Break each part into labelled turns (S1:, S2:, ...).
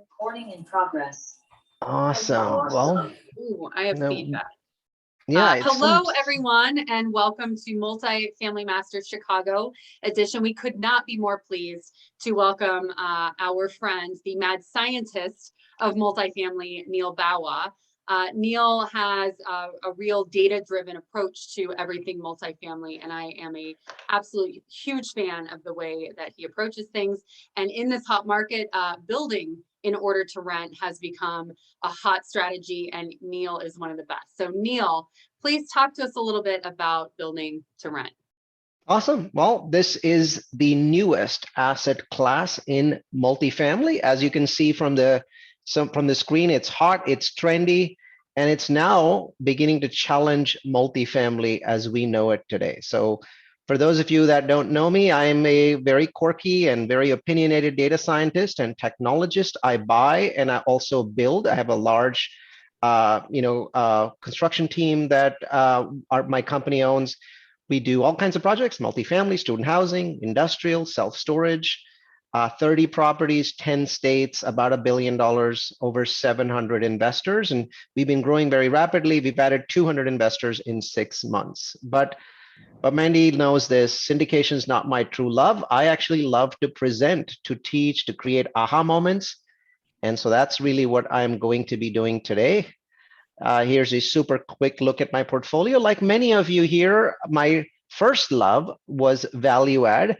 S1: Recording in progress.
S2: Awesome. Well,
S3: Ooh, I have
S2: no,
S3: feedback.
S2: yeah, it's
S3: Hello, everyone, and welcome to Multifamily Masters Chicago edition. We could not be more pleased to welcome our friend, the mad scientist of multifamily, Neil Bawa. Neil has a real data-driven approach to everything multifamily, and I am a absolute huge fan of the way that he approaches things. And in this hot market, building in order to rent has become a hot strategy, and Neil is one of the best. So Neil, please talk to us a little bit about building to rent.
S2: Awesome. Well, this is the newest asset class in multifamily. As you can see from the screen, it's hot, it's trendy, and it's now beginning to challenge multifamily as we know it today. So for those of you that don't know me, I'm a very quirky and very opinionated data scientist and technologist. I buy and I also build. I have a large construction team that my company owns. We do all kinds of projects: multifamily, student housing, industrial, self-storage, 30 properties, 10 states, about $1 billion, over 700 investors. And we've been growing very rapidly. We've added 200 investors in 6 months. But Mandy knows this, syndication is not my true love. I actually love to present, to teach, to create aha moments. And so that's really what I'm going to be doing today. Here's a super quick look at my portfolio. Like many of you here, my first love was value add.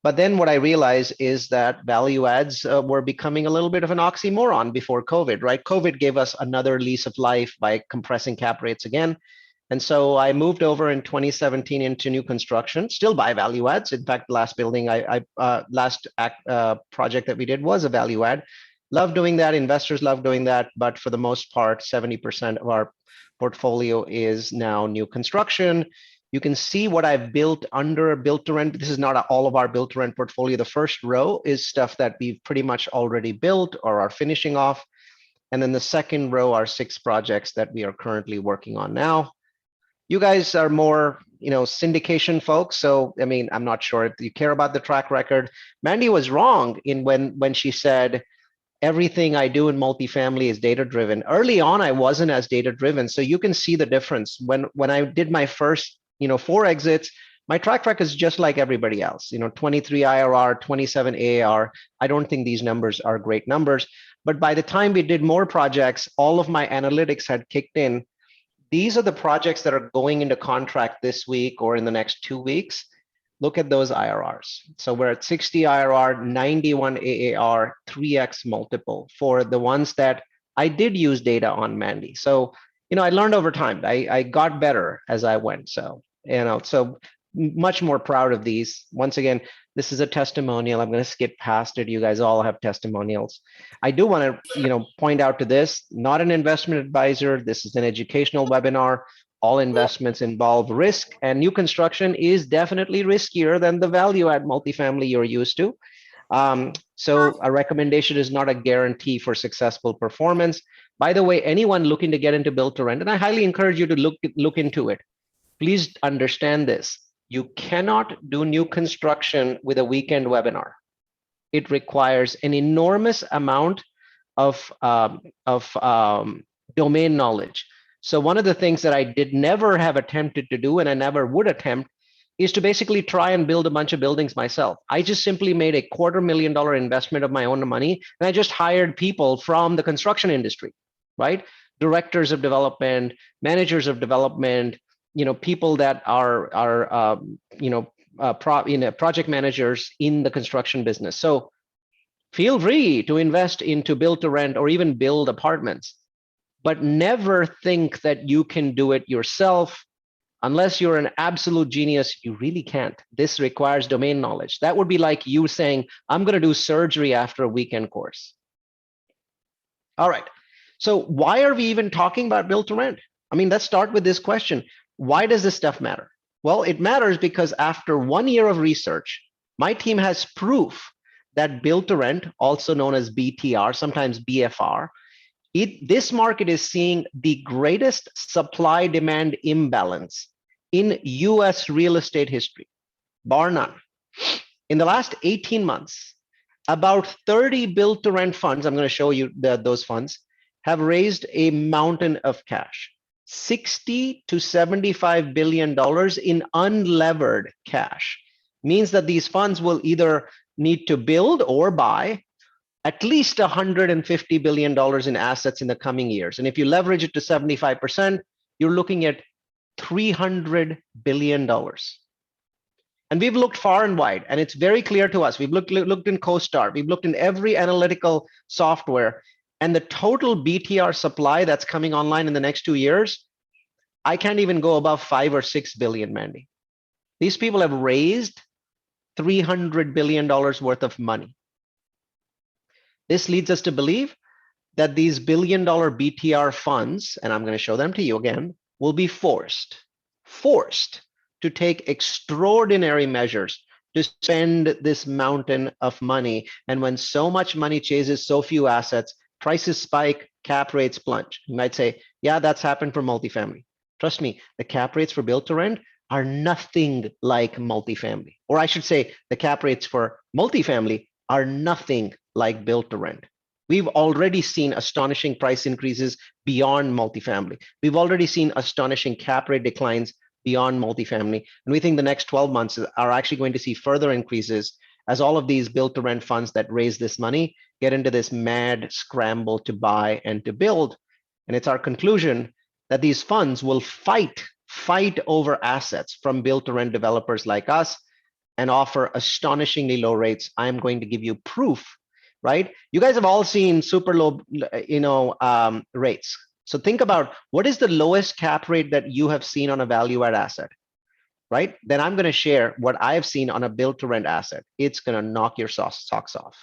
S2: But then what I realized is that value adds were becoming a little bit of an oxymoron before COVID, right? COVID gave us another lease of life by compressing cap rates again. And so I moved over in 2017 into new construction, still buy value adds. In fact, the last project that we did was a value add. Love doing that. Investors love doing that. But for the most part, 70% of our portfolio is now new construction. You can see what I've built under built to rent. This is not all of our built to rent portfolio. The first row is stuff that we've pretty much already built or are finishing off. And then the second row are 6 projects that we are currently working on now. You guys are more, syndication folks. So, I mean, I'm not sure if you care about the track record. Mandy was wrong when she said, everything I do in multifamily is data driven. Early on, I wasn't as data driven. So you can see the difference. When I did my first, 4 exits, my track record is just like everybody else, 23 IRR, 27 AAR. I don't think these numbers are great numbers. But by the time we did more projects, all of my analytics had kicked in. These are the projects that are going into contract this week or in the next 2 weeks. Look at those IRRs. So we're at 60 IRR, 91 AAR, 3x multiple for the ones that I did use data on, Mandy. So, I learned over time. I got better as I went. So, so much more proud of these. Once again, this is a testimonial. I'm going to skip past it. You guys all have testimonials. I do want to, point out to this, not an investment advisor. This is an educational webinar. All investments involve risk, and new construction is definitely riskier than the value add multifamily you're used to. So a recommendation is not a guarantee for successful performance. By the way, anyone looking to get into build to rent, and I highly encourage you to look into it. Please understand this. You cannot do new construction with a weekend webinar. It requires an enormous amount of domain knowledge. So one of the things that I did never have attempted to do, and I never would attempt, is to basically try and build a bunch of buildings myself. I just simply made a $250,000 investment of my own money, and I just hired people from the construction industry, right? Directors of development, managers of development, people that are project managers in the construction business. So feel free to invest into build to rent or even build apartments, but never think that you can do it yourself. Unless you're an absolute genius, you really can't. This requires domain knowledge. That would be like you saying, I'm going to do surgery after a weekend course. All right. So why are we even talking about build to rent? I mean, let's start with this question. Why does this stuff matter? Well, it matters because after 1 year of research, my team has proof that build to rent, also known as BTR, sometimes BFR, this market is seeing the greatest supply-demand imbalance in US real estate history, bar none. In the last 18 months, About 30 build to rent funds, I'm going to show you those funds, have raised a mountain of cash. 60 to 75 billion dollars in unlevered cash means that these funds will either need to build or buy at least 150 billion dollars in assets in the coming years. And if you leverage it to 75%, you're looking at 300 billion dollars. And we've looked far and wide, and it's very clear to us. We've looked in CoStar, we've looked in every analytical software, and the total BTR supply that's coming online in the next 2 years, I can't even go above 5 or 6 billion, Mandy. These people have raised $300 billion worth of money. This leads us to believe that these billion-dollar BTR funds, and I'm going to show them to you again, will be forced to take extraordinary measures to spend this mountain of money. And when so much money chases so few assets, prices spike, cap rates plunge. You might say, yeah, that's happened for multifamily. Trust me, the cap rates for build to rent are nothing like multifamily. Or I should say, the cap rates for multifamily are nothing like build to rent. We've already seen astonishing price increases beyond multifamily. We've already seen astonishing cap rate declines beyond multifamily. And we think the next 12 months are actually going to see further increases as all of these build to rent funds that raise this money get into this mad scramble to buy and to build. And it's our conclusion that these funds will fight over assets from build to rent developers like us and offer astonishingly low rates. I'm going to give you proof, right? You guys have all seen super low, rates. So think about what is the lowest cap rate that you have seen on a value add asset, right? Then I'm going to share what I've seen on a build to rent asset. It's going to knock your socks off.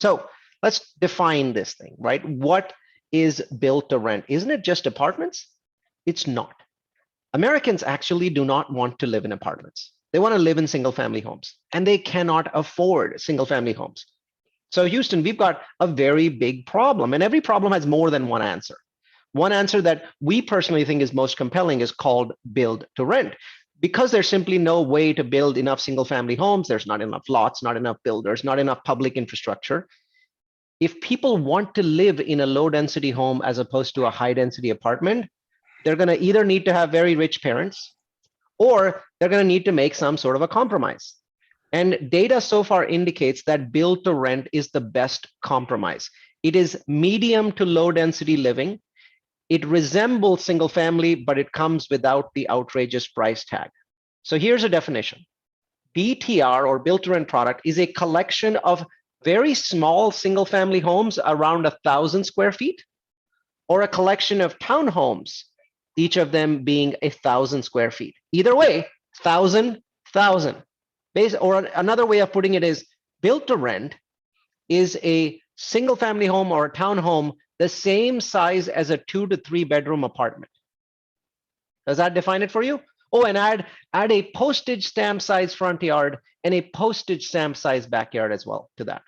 S2: So let's define this thing, right? What is build to rent? Isn't it just apartments? It's not. Americans actually do not want to live in apartments. They want to live in single family homes, and they cannot afford single family homes. So Houston, we've got a very big problem, and every problem has more than one answer. One answer that we personally think is most compelling is called build to rent. Because there's simply no way to build enough single family homes, there's not enough lots, not enough builders, not enough public infrastructure. If people want to live in a low density home as opposed to a high density apartment, they're going to either need to have very rich parents, or they're going to need to make some sort of a compromise. And data so far indicates that build to rent is the best compromise. It is medium to low density living. It resembles single family, but it comes without the outrageous price tag. So here's a definition. BTR, or build to rent product, is a collection of very small single family homes around 1,000 square feet, or a collection of townhomes, each of them being 1,000 square feet. Either way, 1,000. Or another way of putting it is build to rent is a single family home or a townhome the same size as a 2 to 3 bedroom apartment. Does that define it for you? Oh, and add a postage stamp size front yard and a postage stamp size backyard as well to that.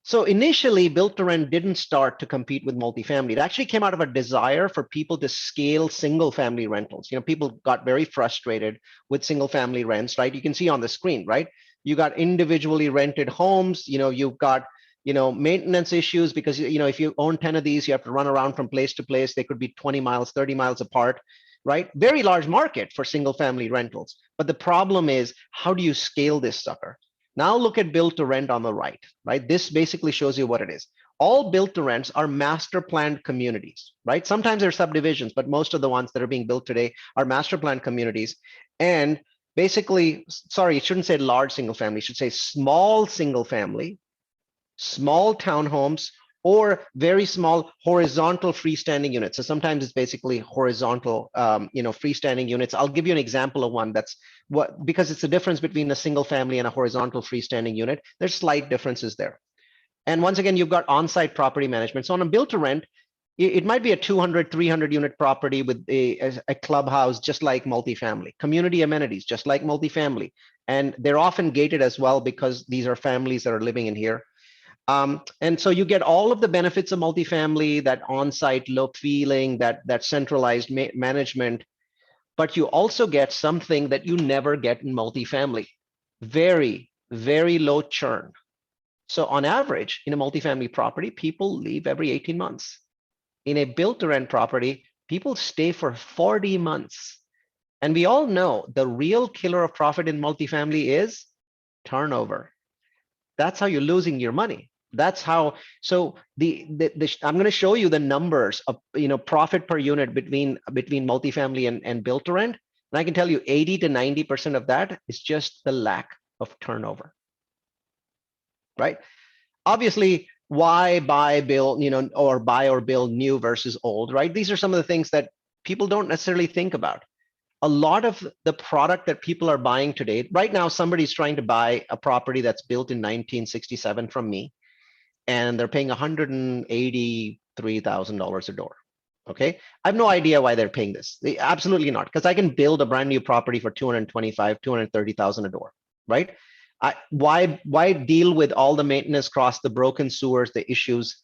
S2: So initially, build to rent didn't start to compete with multifamily. It actually came out of a desire for people to scale single family rentals. People got very frustrated with single family rents, right? You can see on the screen, right? You got individually rented homes. You've got maintenance issues because if you own 10 of these, you have to run around from place to place. They could be 20 miles, 30 miles apart, right? Very large market for single family rentals. But the problem is, how do you scale this sucker? Now look at build to rent on the right? This basically shows you what it is. All build to rents are master planned communities, right? Sometimes they're subdivisions, but most of the ones that are being built today are master planned communities. And basically, sorry, it shouldn't say large single family, it should say small single family, small townhomes, or very small horizontal freestanding units. So sometimes it's basically horizontal, freestanding units. I'll give you an example of one because it's the difference between a single family and a horizontal freestanding unit. There's slight differences there. And once again, you've got on-site property management. So on a build to rent, it might be a 200, 300 unit property with a clubhouse, just like multifamily, community amenities, just like multifamily. And they're often gated as well because these are families that are living in here. And so you get all of the benefits of multifamily, that on-site look feeling, that centralized management, but you also get something that you never get in multifamily. Very, very low churn. So on average, in a multifamily property, people leave every 18 months. In a built-to-rent property, people stay for 40 months. And we all know the real killer of profit in multifamily is turnover. That's how you're losing your money. That's how. So I'm going to show you the numbers of profit per unit between multifamily and built to rent, and I can tell you 80 to 90% of that is just the lack of turnover. Right? Obviously, why buy, build, or buy or build new versus old, right? These are some of the things that people don't necessarily think about. A lot of the product that people are buying today, right now, somebody's trying to buy a property that's built in 1967 from me, and they're paying $183,000 a door. Okay, I have no idea why they're paying this. Absolutely not, because I can build a brand new property for 225, 230,000 a door, right? Why deal with all the maintenance costs, the broken sewers, the issues,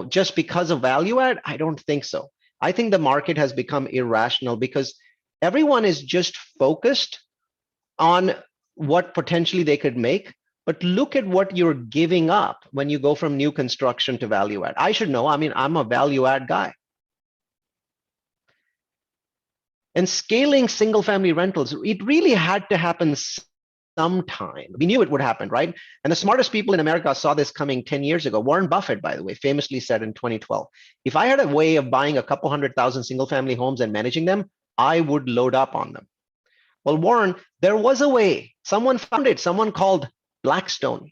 S2: just because of value add? I don't think so. I think the market has become irrational because everyone is just focused on what potentially they could make. But look at what you're giving up when you go from new construction to value add. I should know. I mean, I'm a value add guy. And scaling single family rentals, it really had to happen sometime. We knew it would happen, right? And the smartest people in America saw this coming 10 years ago. Warren Buffett, by the way, famously said in 2012, if I had a way of buying a couple 100,000 single family homes and managing them, I would load up on them. Well, Warren, there was a way. Someone found it. Someone called Blackstone.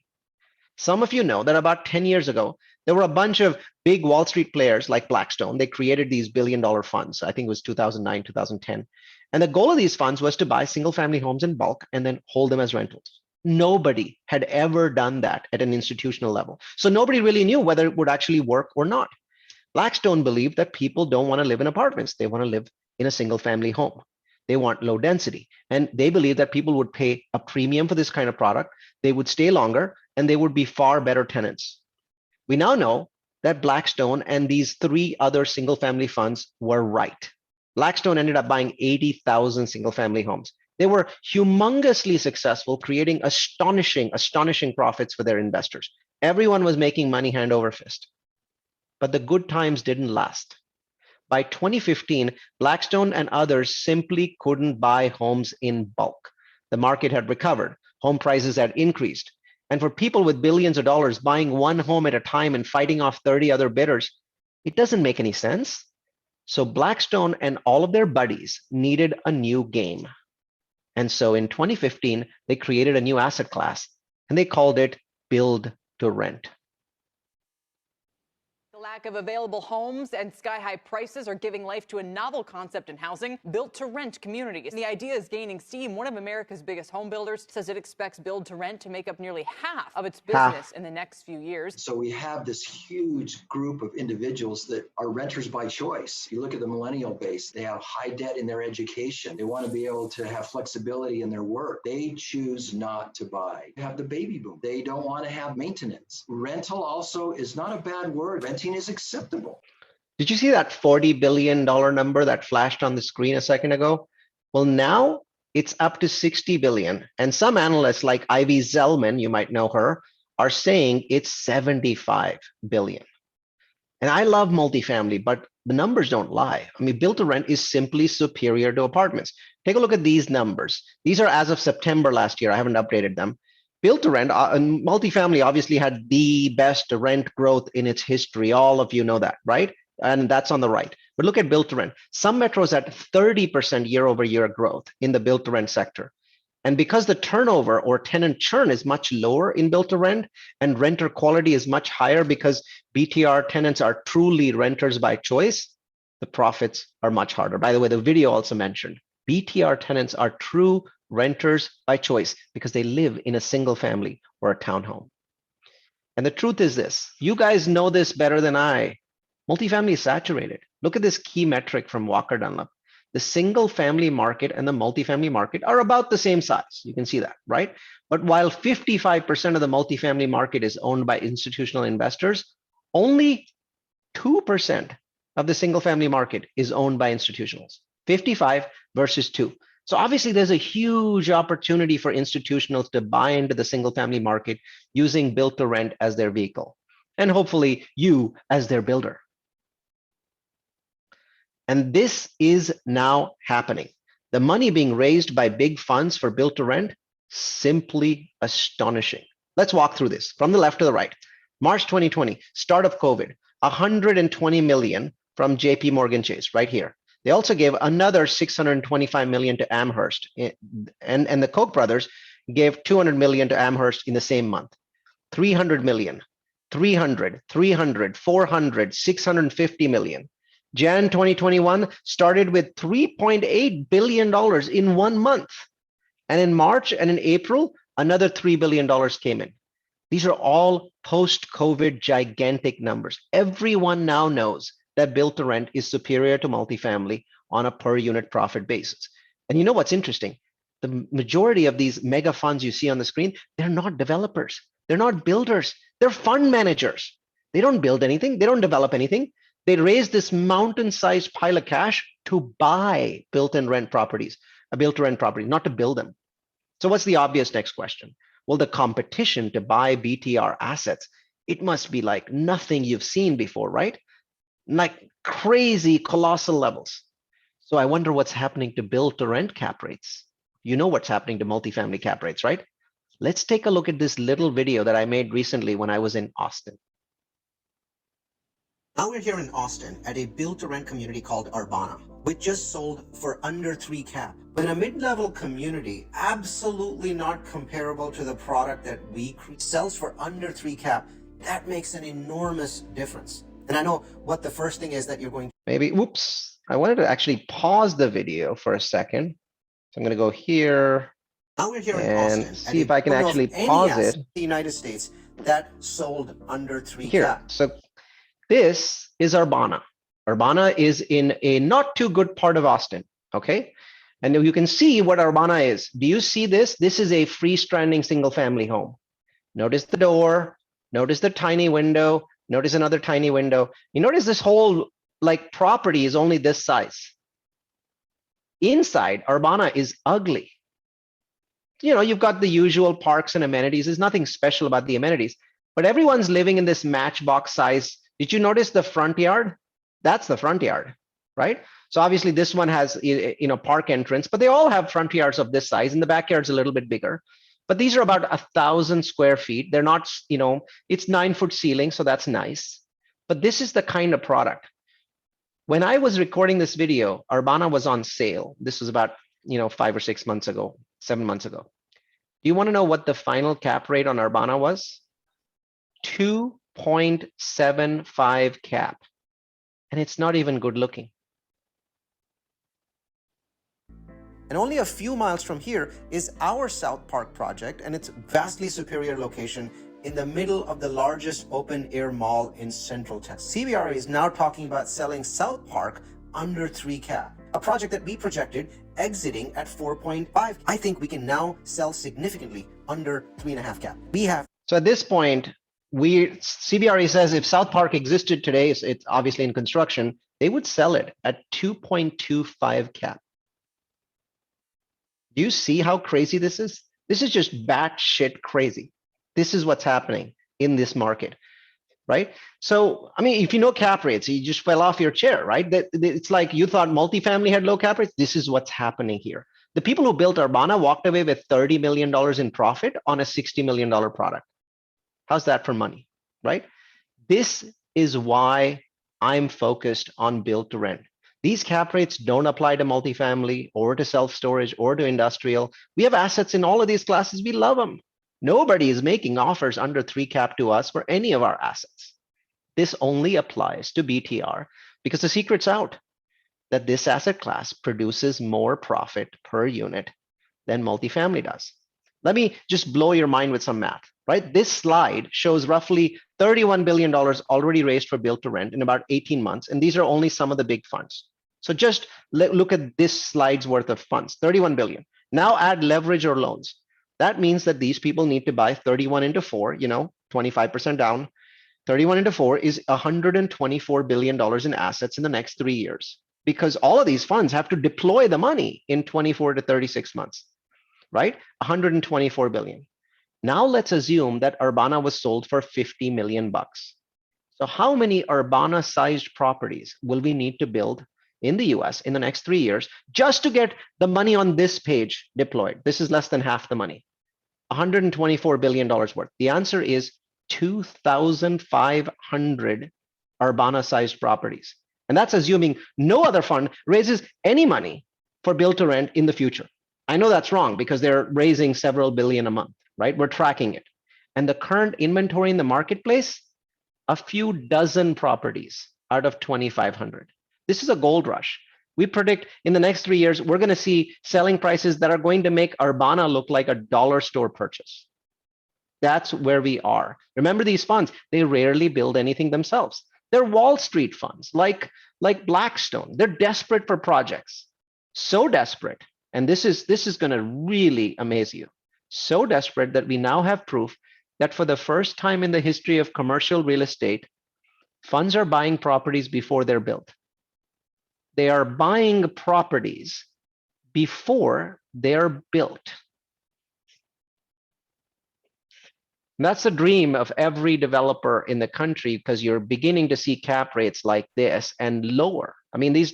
S2: Some of you know that about 10 years ago, there were a bunch of big Wall Street players like Blackstone. They created these billion-dollar funds. I think it was 2009, 2010. And the goal of these funds was to buy single-family homes in bulk and then hold them as rentals. Nobody had ever done that at an institutional level. So nobody really knew whether it would actually work or not. Blackstone believed that people don't want to live in apartments. They want to live in a single-family home. They want low density. And they believe that people would pay a premium for this kind of product. They would stay longer, and they would be far better tenants. We now know that Blackstone and these three other single-family funds were right. Blackstone ended up buying 80,000 single-family homes. They were humongously successful, creating astonishing profits for their investors. Everyone was making money hand over fist. But the good times didn't last. By 2015, Blackstone and others simply couldn't buy homes in bulk. The market had recovered. Home prices had increased. And for people with billions of dollars buying one home at a time and fighting off 30 other bidders, it doesn't make any sense. So Blackstone and all of their buddies needed a new game. And so in 2015, they created a new asset class, and they called it build to rent.
S1: The lack of available homes and sky-high prices are giving life to a novel concept in housing, built-to-rent communities. The idea is gaining steam. One of America's biggest home builders says it expects build-to-rent to make up nearly half of its business in the next few years.
S4: So we have this huge group of individuals that are renters by choice. If you look at the millennial base, they have high debt in their education. They want to be able to have flexibility in their work. They choose not to buy. You have the baby boom. They don't want to have maintenance. Rental also is not a bad word. Renting is acceptable.
S2: Did you see that $40 billion number that flashed on the screen a second ago? Well, now it's up to 60 billion. And some analysts like Ivy Zelman, you might know her, are saying it's 75 billion. And I love multifamily, but the numbers don't lie. I mean, build to rent is simply superior to apartments. Take a look at these numbers. These are as of September last year. I haven't updated them. Build to rent, multifamily obviously had the best rent growth in its history. All of you know that, right? And that's on the right. But look at build to rent. Some metros had 30% year over year growth in the build to rent sector. And because the turnover or tenant churn is much lower in build to rent and renter quality is much higher because BTR tenants are truly renters by choice, the profits are much harder. By the way, the video also mentioned BTR tenants are true renters by choice because they live in a single family or a townhome. And the truth is this, you guys know this better than I. Multifamily is saturated. Look at this key metric from Walker Dunlop. The single family market and the multifamily market are about the same size. You can see that, right? But while 55% of the multifamily market is owned by institutional investors, only 2% of the single family market is owned by institutionals. 55 versus 2. So obviously there's a huge opportunity for institutionals to buy into the single family market using built to rent as their vehicle, and hopefully you as their builder. And this is now happening. The money being raised by big funds for built to rent, simply astonishing. Let's walk through this from the left to the right. March 2020, start of COVID, 120 million from JP Morgan Chase right here. They also gave another 625 million to Amherst, and the Koch brothers gave 200 million to Amherst in the same month. 300 million, 300, 300, 400, 650 million. Jan 2021 started with $3.8 billion in 1 month. And in March and in April, another $3 billion came in. These are all post-COVID gigantic numbers. Everyone now knows that built to rent is superior to multifamily on a per unit profit basis. And you know what's interesting? The majority of these mega funds you see on the screen, they're not developers. They're not builders. They're fund managers. They don't build anything. They don't develop anything. They raise this mountain-sized pile of cash to buy built-to-rent properties, not to build them. So what's the obvious next question? Well, the competition to buy BTR assets, it must be like nothing you've seen before, right? Like crazy, colossal levels. So I wonder what's happening to build-to-rent cap rates. You know what's happening to multifamily cap rates, right? Let's take a look at this little video that I made recently when I was in Austin.
S5: Now we're here in Austin at a build-to-rent community called Urbana, which just sold for under 3 cap. But in a mid-level community, absolutely not comparable to the product that we create, sells for under 3 cap. That makes an enormous difference. And I know what the first thing is that you're going to...
S2: Maybe, whoops, I wanted to actually pause the video for a second. So I'm going to go here.
S5: Now we're here in
S2: and
S5: Austin,
S2: see if I can actually pause it.
S5: The United States that sold under 3
S2: Here,
S5: cap.
S2: so this is Urbana. Urbana is in a not too good part of Austin, okay? And you can see what Urbana is. Do you see this? This is a freestanding single family home. Notice the door, notice the tiny window, notice another tiny window. You notice this whole like property is only this size. Inside, Urbana is ugly. You know, you've got the usual parks and amenities. There's nothing special about the amenities, but everyone's living in this matchbox size. Did you notice the front yard? That's the front yard, right? So obviously this one has, you know, park entrance, but they all have front yards of this size, and the backyard's a little bit bigger. But these are about 1,000 square feet. They're not, you know, it's 9-foot ceiling, so that's nice. But this is the kind of product. When I was recording this video, Urbana was on sale. This was about, you know, 5 or 6 months ago, 7 months ago. Do you want to know what the final cap rate on Urbana was? 2.75 cap. And it's not even good looking.
S5: And only a few miles from here is our South Park project and its vastly superior location in the middle of the largest open air mall in Central Texas. CBRE is now talking about selling South Park under 3 cap, a project that we projected exiting at 4.5. I think we can now sell significantly under 3.5 cap.
S2: So at this point, CBRE says if South Park existed today, it's obviously in construction, they would sell it at 2.25 cap. Do you see how crazy this is? This is just batshit crazy. This is what's happening in this market, right? So, I mean, if you know cap rates, you just fell off your chair, right? It's like you thought multifamily had low cap rates. This is what's happening here. The people who built Urbana walked away with $30 million in profit on a $60 million product. How's that for money, right? This is why I'm focused on build to rent. These cap rates don't apply to multifamily or to self-storage or to industrial. We have assets in all of these classes. We love them. Nobody is making offers under 3 cap to us for any of our assets. This only applies to BTR because the secret's out that this asset class produces more profit per unit than multifamily does. Let me just blow your mind with some math, right? This slide shows roughly $31 billion already raised for build to rent in about 18 months. And these are only some of the big funds. So just look at this slide's worth of funds, 31 billion. Now add leverage or loans. That means that these people need to buy 31 into 4, you know, 25% down. 31 into 4 is $124 billion in assets in the next 3 years. because all of these funds have to deploy the money in 24 to 36 months, right? 124 billion. Now let's assume that Urbana was sold for 50 million bucks. So how many Urbana-sized properties will we need to build in the US in the next 3 years just to get the money on this page deployed? This is less than half the money, $124 billion worth. The answer is 2,500 Urbana-sized properties. And that's assuming no other fund raises any money for build to rent in the future. I know that's wrong because they're raising several billion a month, right? We're tracking it. And the current inventory in the marketplace, a few dozen properties out of 2,500. This is a gold rush. We predict in the next 3 years, we're going to see selling prices that are going to make Urbana look like a dollar store purchase. That's where we are. Remember these funds, they rarely build anything themselves. They're Wall Street funds like Blackstone. They're desperate for projects. So desperate. And this is going to really amaze you. So desperate that we now have proof that for the first time in the history of commercial real estate, funds are buying properties before they're built. They are buying properties before they're built. And that's a dream of every developer in the country because you're beginning to see cap rates like this and lower. I mean,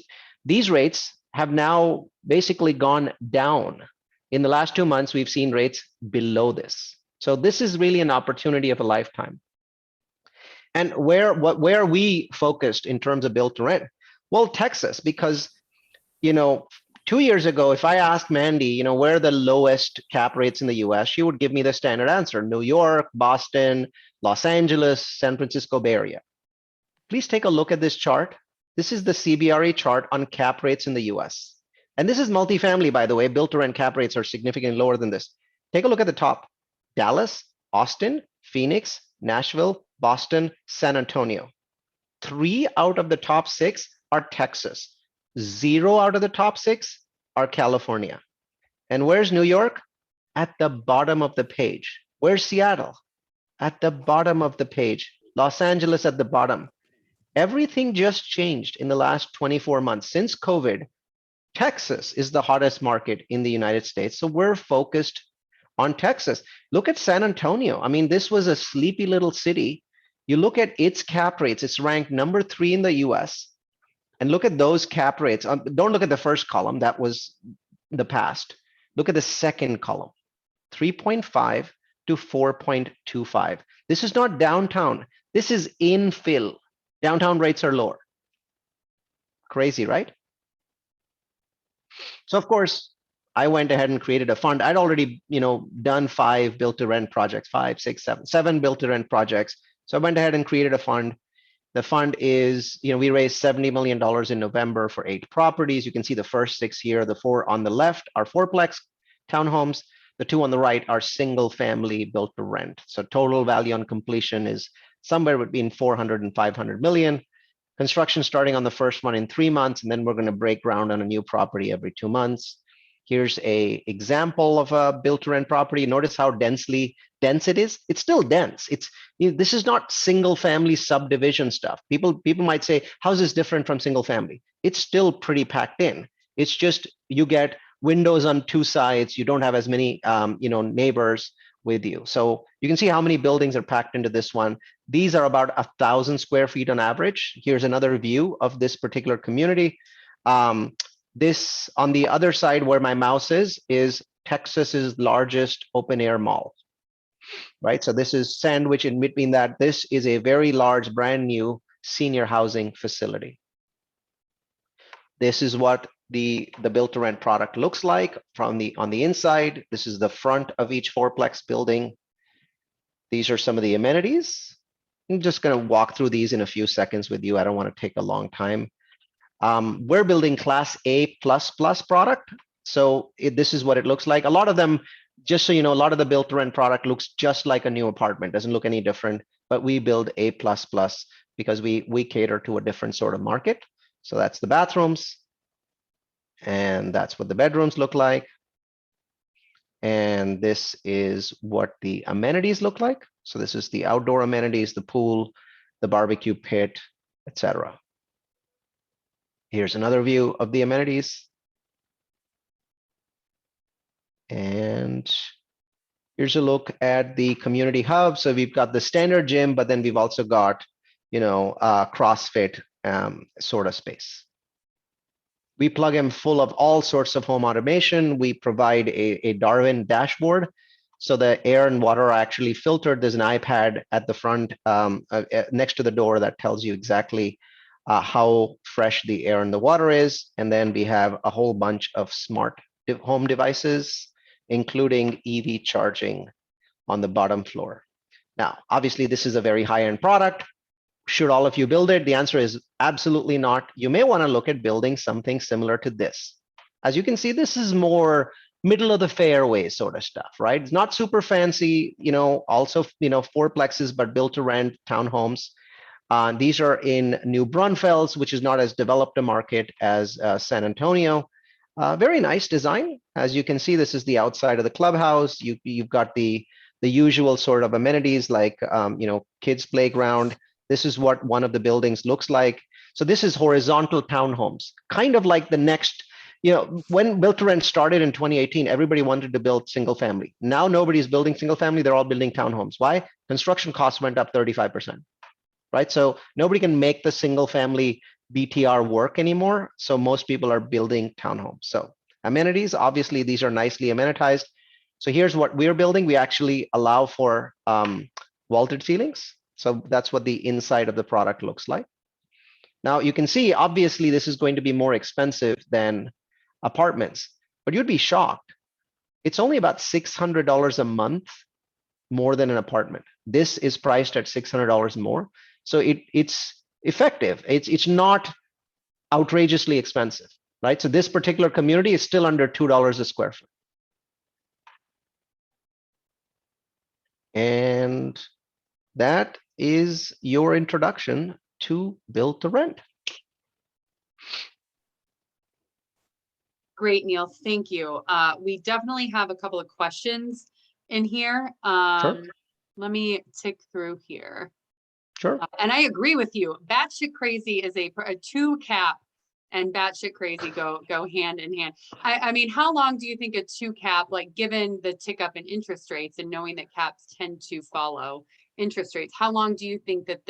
S2: these rates have now basically gone down. In the last 2 months, we've seen rates below this. So this is really an opportunity of a lifetime. And where are we focused in terms of build to rent? Well, Texas, because 2 years ago, if I asked Mandy, where are the lowest cap rates in the US, she would give me the standard answer: New York, Boston, Los Angeles, San Francisco Bay Area. Please take a look at this chart. This is the CBRE chart on cap rates in the US. And this is multifamily, by the way. Build to rent cap rates are significantly lower than this. Take a look at the top: Dallas, Austin, Phoenix, Nashville, Boston, San Antonio. 3 out of the top 6 are Texas. 0 out of the top 6 are California. And where's New York? At the bottom of the page. Where's Seattle? At the bottom of the page. Los Angeles at the bottom. Everything just changed in the last 24 months. Since COVID, Texas is the hottest market in the United States. So we're focused on Texas. Look at San Antonio. I mean, this was a sleepy little city. You look at its cap rates, it's ranked number 3 in the US. And look at those cap rates. Don't look at the first column, that was the past. Look at the second column, 3.5 to 4.25. This is not downtown. This is infill. Downtown rates are lower. Crazy, right? So of course, I went ahead and created a fund. I'd already, done 5 build to rent projects, 5, 6, 7 build to rent projects. So I went ahead and created a fund. The fund is, we raised $70 million in November for 8 properties. You can see the first 6 here. The 4 on the left are 4-plex townhomes. The 2 on the right are single family built to rent. So total value on completion is somewhere between 400 and 500 million. Construction starting on the first one in 3 months, and then we're going to break ground on a new property every 2 months. Here's a example of a built to rent property. Notice how dense it is. It's still dense. This is not single family subdivision stuff. People might say, how's this different from single family? It's still pretty packed in. It's just you get windows on 2 sides. You don't have as many neighbors with you. So you can see how many buildings are packed into this one. These are about 1,000 square feet on average. Here's another view of this particular community. This on the other side where my mouse is Texas's largest open air mall, right? So this is sandwiched in between that. This is a very large, brand new senior housing facility. This is what the built to rent product looks like on the inside. This is the front of each 4-plex building. These are some of the amenities. I'm just going to walk through these in a few seconds with you. I don't want to take a long time. We're building class A++ product. So this is what it looks like. A lot of them, just so you know, a lot of the built to rent product looks just like a new apartment, doesn't look any different, but we build A++ because we cater to a different sort of market. So that's the bathrooms. And that's what the bedrooms look like. And this is what the amenities look like. So this is the outdoor amenities, the pool, the barbecue pit, etc. Here's another view of the amenities. And here's a look at the community hub. So we've got the standard gym, but then we've also got, CrossFit sort of space. We plug in full of all sorts of home automation. We provide a Darwin dashboard. So the air and water are actually filtered. There's an iPad at the front next to the door that tells you exactly how fresh the air and the water is. And then we have a whole bunch of smart home devices, including EV charging on the bottom floor. Now, obviously, this is a very high-end product. Should all of you build it? The answer is absolutely not. You may want to look at building something similar to this. As you can see, this is more middle of the fairway sort of stuff, right? It's not super fancy, also, fourplexes, but built to rent townhomes. These are in New Braunfels, which is not as developed a market as San Antonio. Very nice design. As you can see, this is the outside of the clubhouse. You've got the usual sort of amenities like, kids playground. This is what one of the buildings looks like. So this is horizontal townhomes, kind of like the next, when built to rent started in 2018, everybody wanted to build single family. Now nobody's building single family. They're all building townhomes. Why? Construction costs went up 35%, right? So nobody can make the single family BTR work anymore. So most people are building townhomes. So amenities, obviously, these are nicely amenitized. So here's what we're building. We actually allow for vaulted ceilings. So that's what the inside of the product looks like. Now you can see, obviously, this is going to be more expensive than apartments, but you'd be shocked. It's only about $600 a month more than an apartment. This is priced at $600 more. So it's effective. It's not outrageously expensive, right? So this particular community is still under $2 a square foot. And that is your introduction to build to rent.
S3: Great, Neil. Thank you. We definitely have a couple of questions in here.
S2: Sure.
S3: Let me tick through here.
S2: Sure.
S3: And I agree with you. Batshit crazy is a two cap and batshit crazy go hand in hand. I mean, how long do you think a two cap, like given the tick up in interest rates and knowing that caps tend to follow interest rates, how long do you think that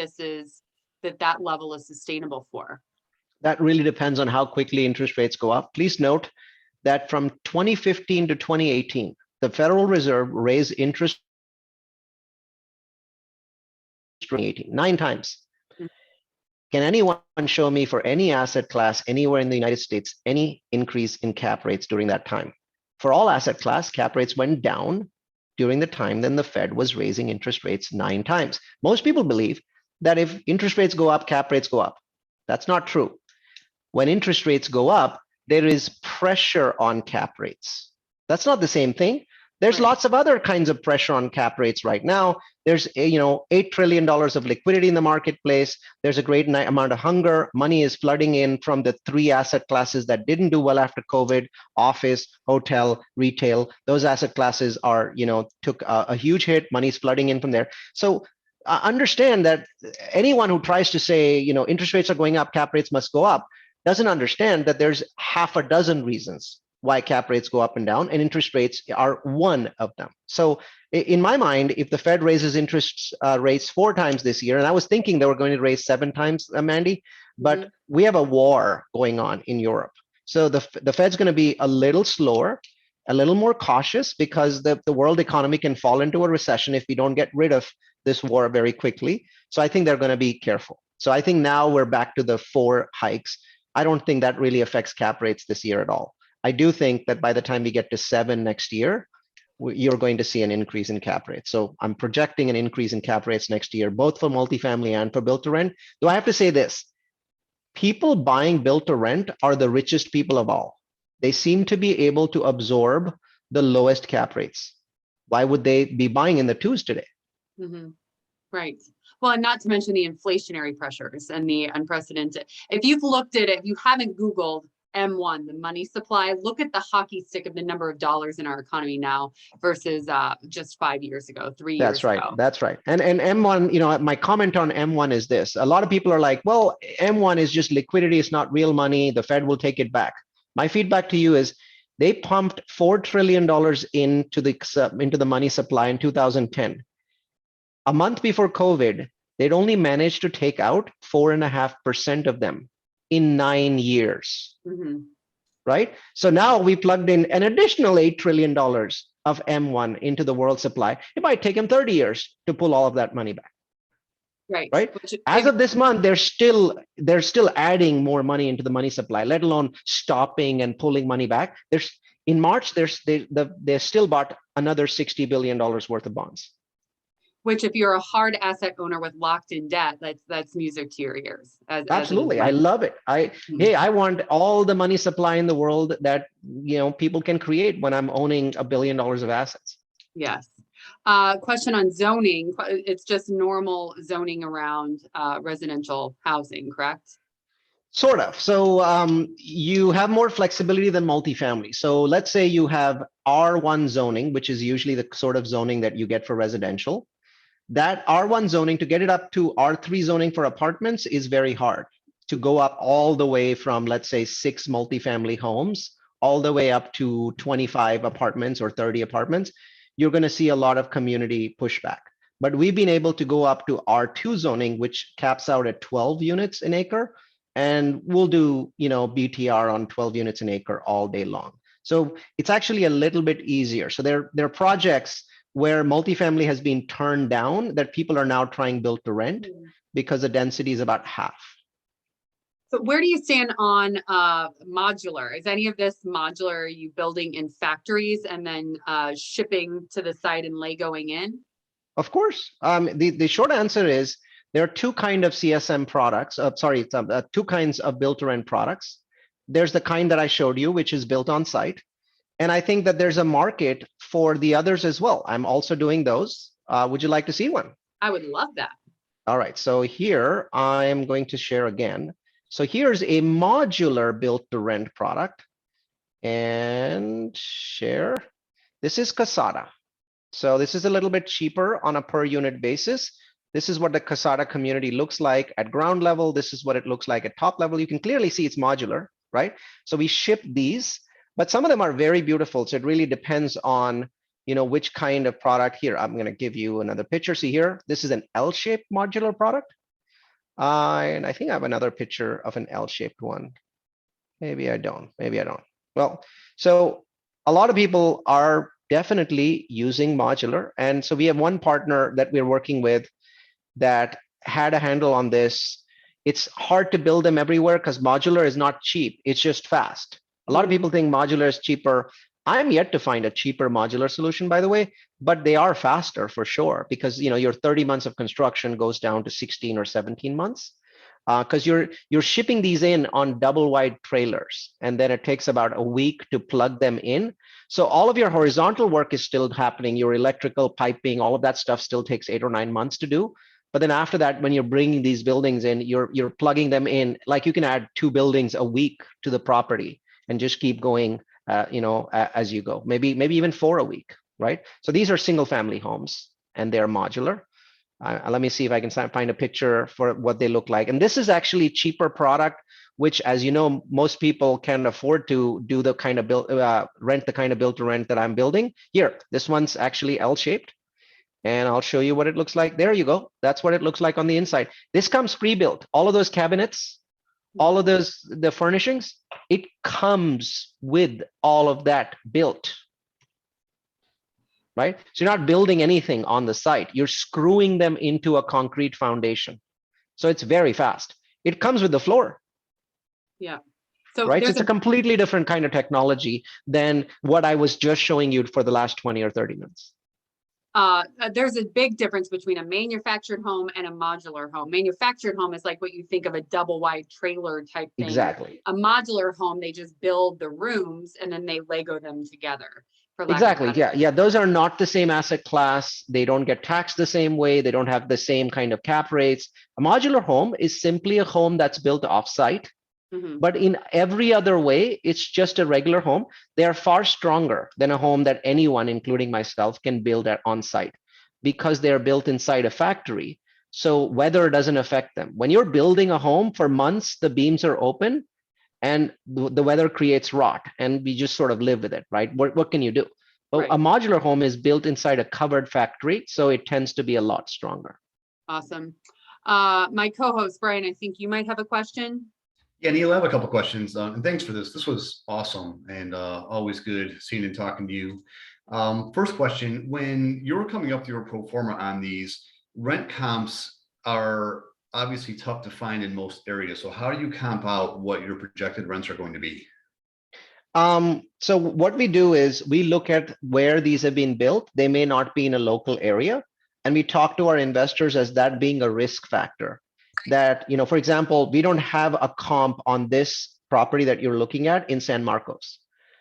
S3: that level is sustainable for?
S2: That really depends on how quickly interest rates go up. Please note that from 2015 to 2018, the Federal Reserve raised interest 9 times. Can anyone show me for any asset class anywhere in the United States any increase in cap rates during that time? For all asset class, cap rates went down during the time then the Fed was raising interest rates 9 times. Most people believe that if interest rates go up, cap rates go up. That's not true. When interest rates go up, there is pressure on cap rates. That's not the same thing. There's
S3: Right.
S2: lots of other kinds of pressure on cap rates right now. There's $8 trillion of liquidity in the marketplace. There's a great amount of hunger. Money is flooding in from the 3 asset classes that didn't do well after COVID: office, hotel, retail. Those asset classes are, took a huge hit. Money's flooding in from there. So understand that anyone who tries to say, interest rates are going up, cap rates must go up, doesn't understand that there's half a dozen reasons why cap rates go up and down, and interest rates are one of them. So in my mind, if the Fed raises interest rates 4 times this year, and I was thinking they were going to raise 7 times, Mandy, but we have a war going on in Europe. So the Fed's going to be a little slower, a little more cautious, because the world economy can fall into a recession if we don't get rid of this war very quickly. So I think they're going to be careful. So I think now we're back to the 4 hikes. I don't think that really affects cap rates this year at all. I do think that by the time we get to 7 next year, you're going to see an increase in cap rates. So I'm projecting an increase in cap rates next year, both for multifamily and for built to rent. Though I have to say this, people buying built to rent are the richest people of all. They seem to be able to absorb the lowest cap rates. Why would they be buying in the 2s today?
S3: Mm-hmm. Right. Well, and not to mention the inflationary pressures and the unprecedented. If you've looked at it, if you haven't Googled M1, the money supply. Look at the hockey stick of the number of dollars in our economy now versus just 5 years ago, 3 years
S2: That's right.
S3: ago.
S2: That's right. And M1, my comment on M1 is this. A lot of people are like, well, M1 is just liquidity. It's not real money. The Fed will take it back. My feedback to you is they pumped $4 trillion into the money supply in 2010. A month before COVID, they'd only managed to take out 4.5% of them in 9 years.
S3: Mhm.
S2: Right? So now we plugged in an additional $8 trillion of M1 into the world supply. It might take them 30 years to pull all of that money back. Right? As of this month, they're still adding more money into the money supply, let alone stopping and pulling money back. In March, they still bought another $60 billion worth of bonds.
S3: Which, if you're a hard asset owner with locked in debt, that's music to your ears.
S2: Absolutely, I love it. I want all the money supply in the world that people can create when I'm owning $1 billion of assets.
S3: Yes. Question on zoning. It's just normal zoning around residential housing, correct?
S2: Sort of. So you have more flexibility than multifamily. So let's say you have R1 zoning, which is usually the sort of zoning that you get for residential. That R1 zoning, to get it up to R3 zoning for apartments, is very hard. To go up all the way from, let's say, 6 multifamily homes all the way up to 25 apartments or 30 apartments, you're going to see a lot of community pushback. But we've been able to go up to R2 zoning, which caps out at 12 units an acre, and we'll do BTR on 12 units an acre all day long. So it's actually a little bit easier. So there are projects where multifamily has been turned down that people are now trying build to rent because the density is about half.
S3: So where do you stand on modular? Is any of this modular? Are you building in factories and then shipping to the site and Legoing in?
S2: Of course. The short answer is there are two kinds of CSM products. Two kinds of build to rent products. There's the kind that I showed you, which is built on site. And I think that there's a market for the others as well. I'm also doing those. Would you like to see one?
S3: I would love that.
S2: All right. So here I am going to share again. So here's a modular built to rent product and share. This is Casada. So this is a little bit cheaper on a per unit basis. This is what the Casada community looks like at ground level. This is what it looks like at top level. You can clearly see it's modular, right? So we ship these. But some of them are very beautiful. So it really depends on, which kind of product. Here, I'm going to give you another picture. See here, this is an L-shaped modular product. And I think I have another picture of an L-shaped one. Maybe I don't. Well, so a lot of people are definitely using modular. And so we have one partner that we're working with that had a handle on this. It's hard to build them everywhere because modular is not cheap. It's just fast. A lot of people think modular is cheaper. I'm yet to find a cheaper modular solution, by the way, but they are faster for sure because your 30 months of construction goes down to 16 or 17 months because you're shipping these in on double wide trailers, and then it takes about a week to plug them in. So all of your horizontal work is still happening. Your electrical piping, all of that stuff still takes 8 or 9 months to do. But then after that, when you're bringing these buildings in, you're plugging them in. Like you can add 2 buildings a week to the property and just keep going, as you go. Maybe even 4 a week, right? So these are single family homes and they're modular. Let me see if I can find a picture for what they look like. And this is actually cheaper product, which, as you know, most people can afford to do the kind of rent the kind of build to rent that I'm building. Here, this one's actually L-shaped. And I'll show you what it looks like. There you go. That's what it looks like on the inside. This comes pre-built. All of those cabinets, all of the furnishings, it comes with all of that built, right? So you're not building anything on the site. You're screwing them into a concrete foundation. So it's very fast. It comes with the floor.
S3: Yeah. So
S2: right. So it's a completely different kind of technology than what I was just showing you for the last 20 or 30 minutes.
S3: There's a big difference between a manufactured home and a modular home. Manufactured home is like what you think of a double wide trailer type thing.
S2: Exactly.
S3: A modular home, they just build the rooms and then they Lego them together.
S2: Exactly. Yeah. Those are not the same asset class. They don't get taxed the same way. They don't have the same kind of cap rates. A modular home is simply a home that's built off-site.
S3: Mhm.
S2: But in every other way, it's just a regular home. They are far stronger than a home that anyone, including myself, can build on site because they are built inside a factory. So weather doesn't affect them. When you're building a home for months, the beams are open and the weather creates rot, and we just sort of live with it, right? What can you do? But
S3: Right.
S2: a modular home is built inside a covered factory, so it tends to be a lot stronger.
S3: Awesome. My co-host, Brian, I think you might have a question.
S6: Yeah, Neil, I have a couple questions, and thanks for this. This was awesome and always good seeing and talking to you. First question, when you're coming up to your pro forma on these, rent comps are obviously tough to find in most areas. So how do you comp out what your projected rents are going to be?
S2: So what we do is we look at where these have been built. They may not be in a local area, and we talk to our investors as that being a risk factor. That, for example, we don't have a comp on this property that you're looking at in San Marcos.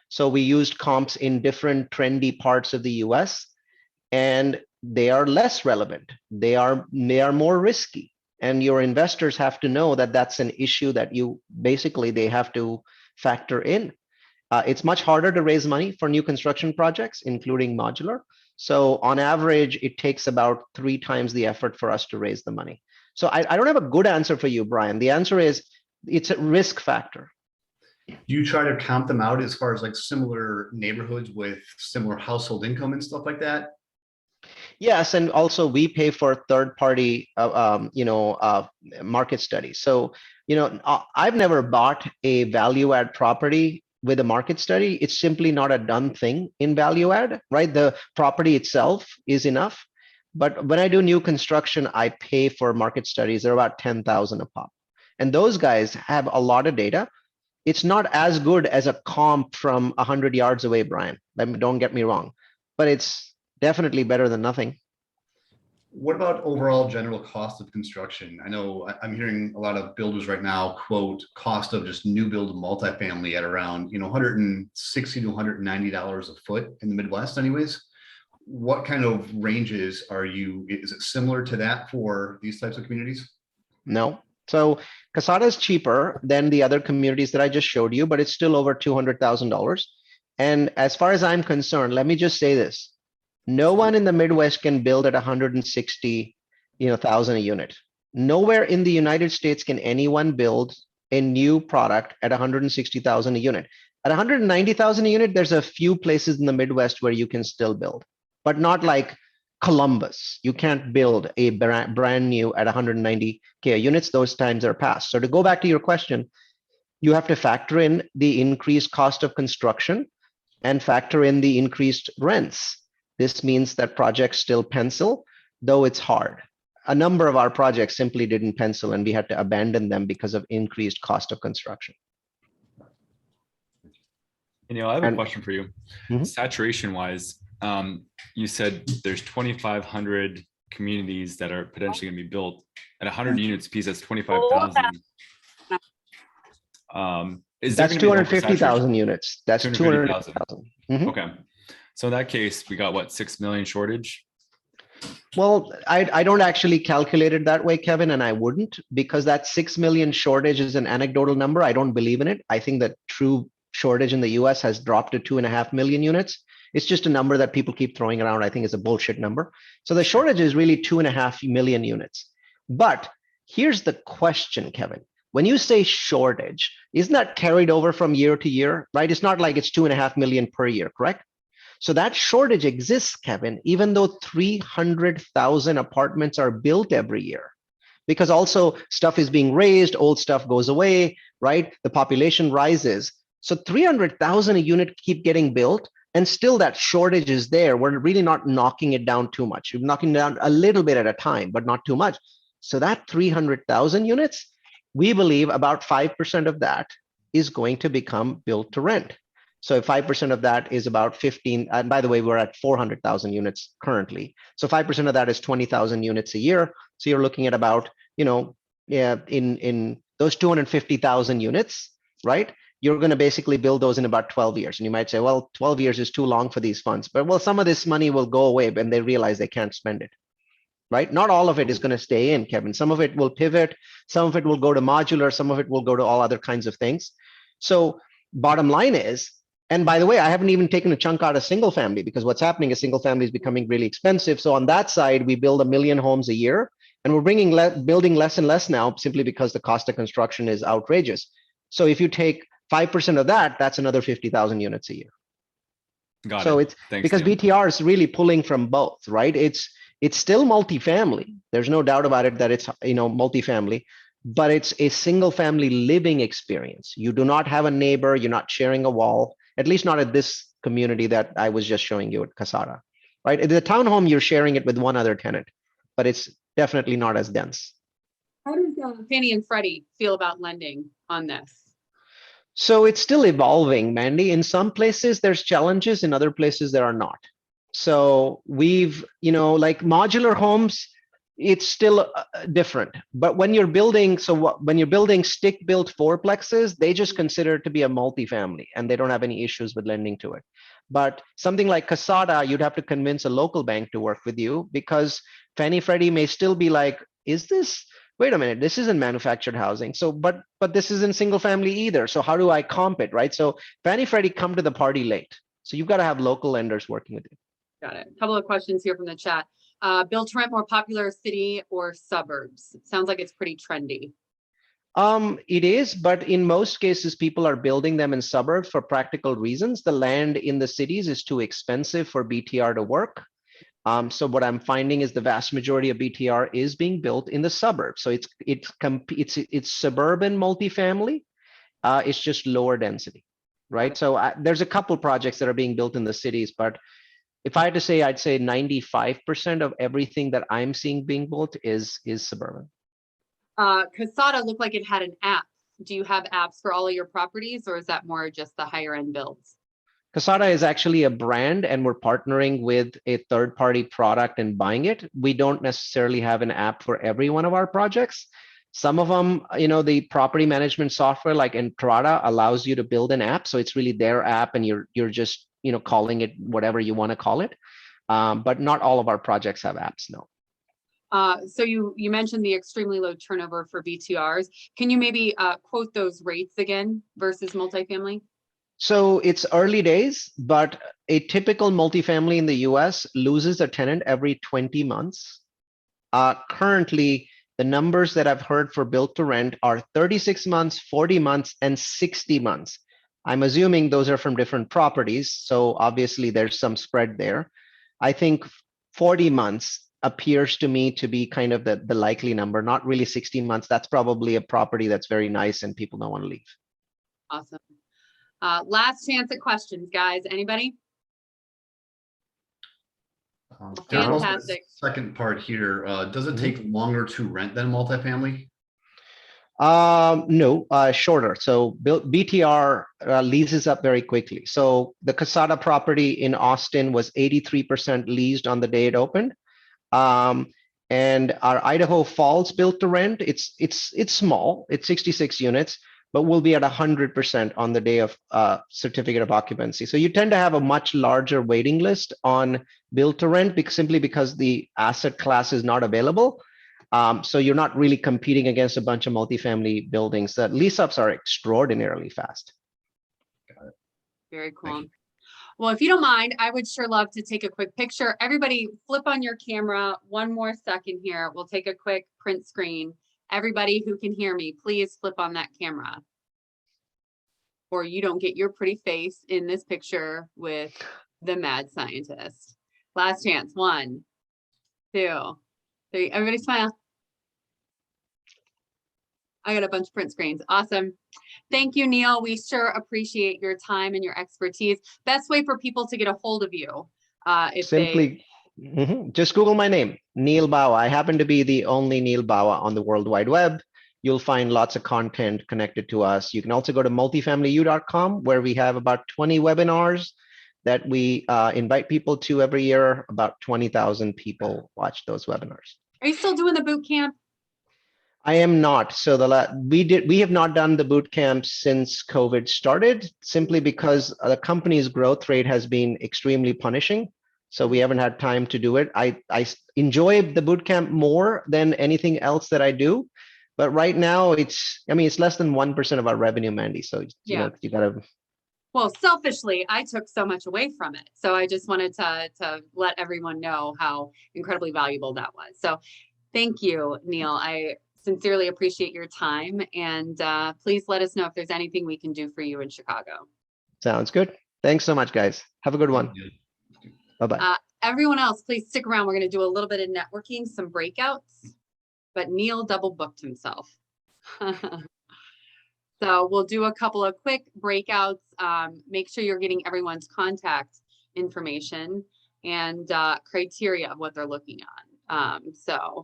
S2: So we used comps in different trendy parts of the US, and they are less relevant. They are more risky. And your investors have to know that that's an issue that they have to factor in. It's much harder to raise money for new construction projects, including modular. So on average, it takes about 3 times the effort for us to raise the money. So I don't have a good answer for you, Brian. The answer is it's a risk factor.
S6: Do you try to comp them out as far as like similar neighborhoods with similar household income and stuff like that?
S2: Yes, and also we pay for third-party, market studies. So, I've never bought a value-add property with a market study. It's simply not a done thing in value add, right? The property itself is enough. But when I do new construction, I pay for market studies. They're about 10,000 a pop. And those guys have a lot of data. It's not as good as a comp from 100 yards away, Brian. Don't get me wrong, but it's definitely better than nothing.
S6: What about overall general cost of construction? I know I'm hearing a lot of builders right now quote cost of just new build multifamily at around, $160 to $190 a foot in the Midwest anyways. What kind of ranges is it similar to that for these types of communities?
S2: No. So Casada is cheaper than the other communities that I just showed you, but it's still over $200,000. And as far as I'm concerned, let me just say this. No one in the Midwest can build at 160,000 a unit. Nowhere in the United States can anyone build a new product at 160,000 a unit. At 190,000 a unit, there's a few places in the Midwest where you can still build, but not like Columbus. You can't build a brand new at 190K units. Those times are past. So to go back to your question, you have to factor in the increased cost of construction and factor in the increased rents. This means that projects still pencil, though it's hard. A number of our projects simply didn't pencil, and we had to abandon them because of increased cost of construction.
S7: I have a question for you.
S2: Mhm.
S7: Saturation wise, you said there's 2,500 communities that are potentially going to be built at 100 units piece. That's 25,000.
S2: That's 250,000 units. That's
S7: 250,000.
S2: 200,000.
S7: Okay. So in that case, we got what, 6 million shortage?
S2: Well, I don't actually calculate it that way, Kevin, and I wouldn't, because that 6 million shortage is an anecdotal number. I don't believe in it. I think that true shortage in the US has dropped to 2.5 million units. It's just a number that people keep throwing around. I think it's a bullshit number. So the shortage is really 2.5 million units. But here's the question, Kevin. When you say shortage, isn't that carried over from year to year, right? It's not like it's 2.5 million per year, correct? So that shortage exists, Kevin, even though 300,000 apartments are built every year, because also stuff is being raised, old stuff goes away, right? The population rises. So 300,000 a unit keep getting built, and still that shortage is there. We're really not knocking it down too much. We're knocking it down a little bit at a time, but not too much. So that 300,000 units, we believe about 5% of that is going to become built to rent. So if 5% of that is about 15, and by the way, we're at 400,000 units currently. So 5% of that is 20,000 units a year. So you're looking at about, in those 250,000 units, right? You're going to basically build those in about 12 years. And you might say, well, 12 years is too long for these funds. But well, some of this money will go away when they realize they can't spend it. right? Not all of it is going to stay in, Kevin. Some of it will pivot, some of it will go to modular, some of it will go to all other kinds of things. So bottom line is, and by the way, I haven't even taken a chunk out of single family, because what's happening is single family is becoming really expensive. So on that side, we build 1 million homes a year, and we're building less and less now, simply because the cost of construction is outrageous. So if you take 5% of that, that's another 50,000 units a year.
S7: Got
S2: So
S7: it.
S2: it's
S7: Thanks,
S2: because
S7: Tim.
S2: BTR is really pulling from both, right? It's still multifamily. There's no doubt about it that it's, multifamily, but it's a single family living experience. You do not have a neighbor, you're not sharing a wall, at least not at this community that I was just showing you at Casada, right? At the townhome, you're sharing it with one other tenant, but it's definitely not as dense.
S3: How does Fannie and Freddie feel about lending on this?
S2: So it's still evolving, Mandy. In some places there's challenges, in other places there are not. So we've, like modular homes, it's still different. But when you're building, when you're building stick-built fourplexes, they just consider it to be a multifamily, and they don't have any issues with lending to it. But something like Casada, you'd have to convince a local bank to work with you, because Fannie Freddie may still be like, wait a minute, this isn't manufactured housing. So, but this isn't single family either. So how do I comp it, right? So Fannie Freddie come to the party late. So you've got to have local lenders working with you.
S3: Got it. A couple of questions here from the chat. Build to rent more popular city or suburbs? It sounds like it's pretty trendy.
S2: It is, but in most cases, people are building them in suburbs for practical reasons. The land in the cities is too expensive for BTR to work. So what I'm finding is the vast majority of BTR is being built in the suburbs. So it's suburban multifamily. It's just lower density, right? So there's a couple projects that are being built in the cities, but if I had to say, I'd say 95% of everything that I'm seeing being built is suburban.
S3: Casada looked like it had an app. Do you have apps for all of your properties, or is that more just the higher end builds?
S2: Casada is actually a brand, and we're partnering with a third-party product and buying it. We don't necessarily have an app for every one of our projects. Some of them, the property management software like Entrada allows you to build an app. So it's really their app, and you're just, calling it whatever you want to call it. But not all of our projects have apps, no.
S3: So you mentioned the extremely low turnover for BTRs. Can you maybe quote those rates again versus multifamily?
S2: So it's early days, but a typical multifamily in the US loses a tenant every 20 months. Currently, the numbers that I've heard for built to rent are 36 months, 40 months, and 60 months. I'm assuming those are from different properties. So obviously there's some spread there. I think 40 months appears to me to be kind of the likely number, not really 16 months. That's probably a property that's very nice and people don't want to leave.
S3: Awesome. Last chance at questions, guys. Anybody? Fantastic.
S6: Second part here, does it take longer to rent than multifamily?
S2: No, shorter. So BTR leases up very quickly. So the Casada property in Austin was 83% leased on the day it opened. And our Idaho Falls built to rent, it's small, it's 66 units, but we'll be at 100% on the day of certificate of occupancy. So you tend to have a much larger waiting list on build to rent simply because the asset class is not available. So you're not really competing against a bunch of multifamily buildings. The lease ups are extraordinarily fast.
S6: Got it.
S3: Very cool. Well, if you don't mind, I would sure love to take a quick picture. Everybody flip on your camera. One more second here. We'll take a quick print screen. Everybody who can hear me, please flip on that camera. Or you don't get your pretty face in this picture with the mad scientist. Last chance. 1, 2, 3. Everybody smile. I got a bunch of print screens. Awesome. Thank you, Neil. We sure appreciate your time and your expertise. Best way for people to get a hold of you.
S2: Just Google my name, Neil Bawa. I happen to be the only Neil Bawa on the World Wide Web. You'll find lots of content connected to us. You can also go to multifamilyu.com, where we have about 20 webinars that we invite people to every year. About 20,000 people watch those webinars.
S3: Are you still doing the boot camp?
S2: I am not. So we have not done the boot camp since COVID started, simply because the company's growth rate has been extremely punishing. So we haven't had time to do it. I enjoy the boot camp more than anything else that I do. But right now it's less than 1% of our revenue, Mandy. So you gotta.
S3: Well, selfishly, I took so much away from it. So I just wanted to let everyone know how incredibly valuable that was. So thank you, Neil. I sincerely appreciate your time. And please let us know if there's anything we can do for you in Chicago.
S2: Sounds good. Thanks so much, guys. Have a good one. Bye-bye.
S3: Everyone else, please stick around. We're going to do a little bit of networking, some breakouts. But Neil double booked himself. So we'll do a couple of quick breakouts. Make sure you're getting everyone's contact information and criteria of what they're looking on. So